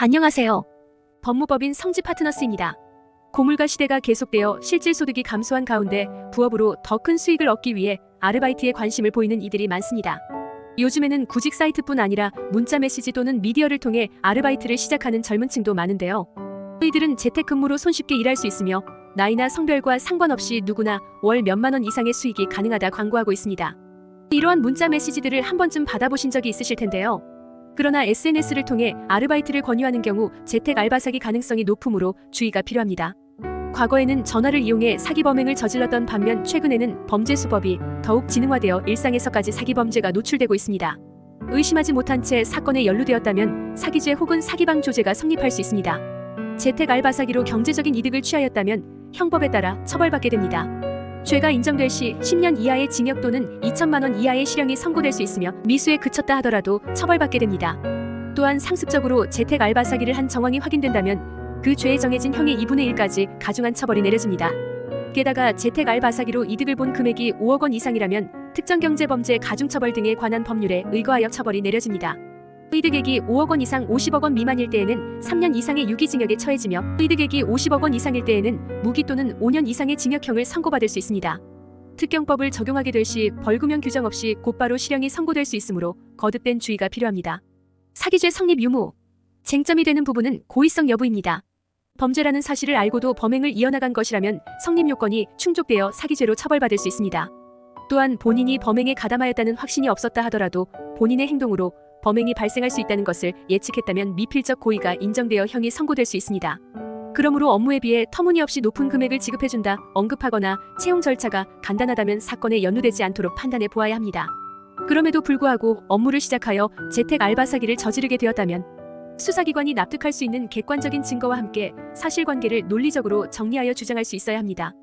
안녕하세요. 법무법인 성지 파트너스입니다. 고물가 시대가 계속되어 실질 소득이 감소한 가운데 부업으로 더 큰 수익을 얻기 위해 아르바이트에 관심을 보이는 이들이 많습니다. 요즘에는 구직 사이트뿐 아니라 문자 메시지 또는 미디어를 통해 아르바이트를 시작하는 젊은 층도 많은데요. 이들은 재택근무로 손쉽게 일할 수 있으며 나이나 성별과 상관없이 누구나 월 몇만 원 이상의 수익이 가능하다 광고하고 있습니다. 이러한 문자 메시지들을 한 번쯤 받아보신 적이 있으실 텐데요. 그러나 SNS를 통해 아르바이트를 권유하는 경우 재택 알바 사기 가능성이 높으므로 주의가 필요합니다. 과거에는 전화를 이용해 사기 범행을 저질렀던 반면 최근에는 범죄 수법이 더욱 지능화되어 일상에서까지 사기 범죄가 노출되고 있습니다. 의심하지 못한 채 사건에 연루되었다면 사기죄 혹은 사기방 조죄가 성립할 수 있습니다. 재택 알바 사기로 경제적인 이득을 취하였다면 형법에 따라 처벌받게 됩니다. 죄가 인정될 시 10년 이하의 징역 또는 2천만 원 이하의 실형이 선고될 수 있으며 미수에 그쳤다 하더라도 처벌받게 됩니다. 또한 상습적으로 재택 알바 사기를 한 정황이 확인된다면 그 죄에 정해진 형의 2분의 1까지 가중한 처벌이 내려집니다. 게다가 재택 알바 사기로 이득을 본 금액이 5억 원 이상이라면 특정경제범죄 가중처벌 등에 관한 법률에 의거하여 처벌이 내려집니다. 이득액이 5억 원 이상 50억 원 미만일 때에는 3년 이상의 유기징역에 처해지며 이득액이 50억 원 이상일 때에는 무기 또는 5년 이상의 징역형을 선고받을 수 있습니다. 특경법을 적용하게 될 시 벌금형 규정 없이 곧바로 실형이 선고될 수 있으므로 거듭된 주의가 필요합니다. 사기죄 성립 유무. 쟁점이 되는 부분은 고의성 여부입니다. 범죄라는 사실을 알고도 범행을 이어나간 것이라면 성립 요건이 충족되어 사기죄로 처벌받을 수 있습니다. 또한 본인이 범행에 가담하였다는 확신이 없었다 하더라도 본인의 행동으로 범행이 발생할 수 있다는 것을 예측했다면 미필적 고의가 인정되어 형이 선고될 수 있습니다. 그러므로 업무에 비해 터무니없이 높은 금액을 지급해준다, 언급하거나 채용 절차가 간단하다면 사건에 연루되지 않도록 판단해 보아야 합니다. 그럼에도 불구하고 업무를 시작하여 재택 알바 사기를 저지르게 되었다면 수사기관이 납득할 수 있는 객관적인 증거와 함께 사실관계를 논리적으로 정리하여 주장할 수 있어야 합니다.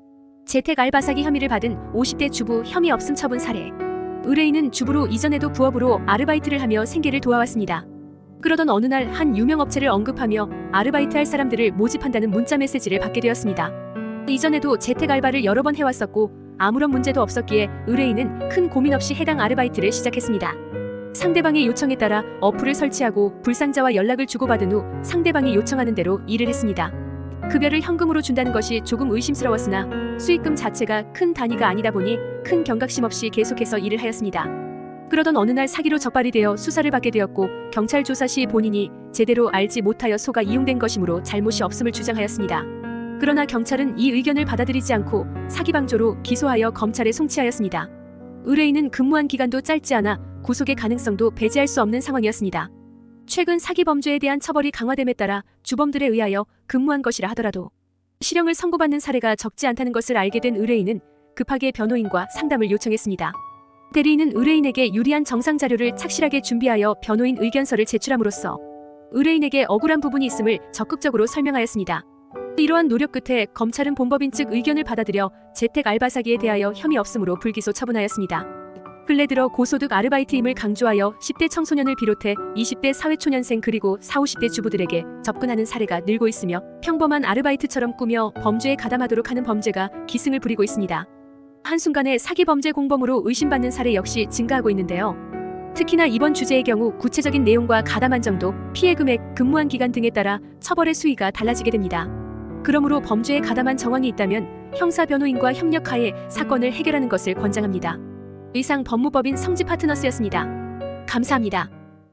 재택 알바 사기 혐의를 받은 50대 주부 혐의 없음 처분 사례. 의뢰인은 주부로 이전에도 부업으로 아르바이트를 하며 생계를 도와왔습니다. 그러던 어느 날 한 유명 업체를 언급하며 아르바이트 할 사람들을 모집한다는 문자 메시지를 받게 되었습니다. 이전에도 재택 알바를 여러 번 해왔었고 아무런 문제도 없었기에 의뢰인은 큰 고민 없이 해당 아르바이트를 시작했습니다. 상대방의 요청에 따라 어플을 설치하고 불상자와 연락을 주고받은 후 상대방이 요청하는 대로 일을 했습니다. 급여를 현금으로 준다는 것이 조금 의심스러웠으나 수익금 자체가 큰 단위가 아니다 보니 큰 경각심 없이 계속해서 일을 하였습니다. 그러던 어느 날 사기로 적발이 되어 수사를 받게 되었고 경찰 조사 시 본인이 제대로 알지 못하여 소가 이용된 것이므로 잘못이 없음을 주장하였습니다. 그러나 경찰은 이 의견을 받아들이지 않고 사기방조로 기소하여 검찰에 송치하였습니다. 의뢰인은 근무한 기간도 짧지 않아 구속의 가능성도 배제할 수 없는 상황이었습니다. 최근 사기 범죄에 대한 처벌이 강화됨에 따라 주범들에 의하여 근무한 것이라 하더라도 실형을 선고받는 사례가 적지 않다는 것을 알게 된 의뢰인은 급하게 변호인과 상담을 요청했습니다. 대리인은 의뢰인에게 유리한 정상 자료를 착실하게 준비하여 변호인 의견서를 제출함으로써 의뢰인에게 억울한 부분이 있음을 적극적으로 설명하였습니다. 이러한 노력 끝에 검찰은 본법인 측 의견을 받아들여 재택 알바 사기에 대하여 혐의 없음으로 불기소 처분하였습니다. 근래 들어 고소득 아르바이트임을 강조하여 10대 청소년을 비롯해 20대 사회초년생 그리고 40, 50대 주부들에게 접근하는 사례가 늘고 있으며 평범한 아르바이트처럼 꾸며 범죄에 가담하도록 하는 범죄가 기승을 부리고 있습니다. 한순간에 사기 범죄 공범으로 의심받는 사례 역시 증가하고 있는데요. 특히나 이번 주제의 경우 구체적인 내용과 가담한 정도, 피해 금액, 근무한 기간 등에 따라 처벌의 수위가 달라지게 됩니다. 그러므로 범죄에 가담한 정황이 있다면 형사 변호인과 협력하에 사건을 해결하는 것을 권장합니다. 이상 법무법인 성지 파트너스였습니다. 감사합니다.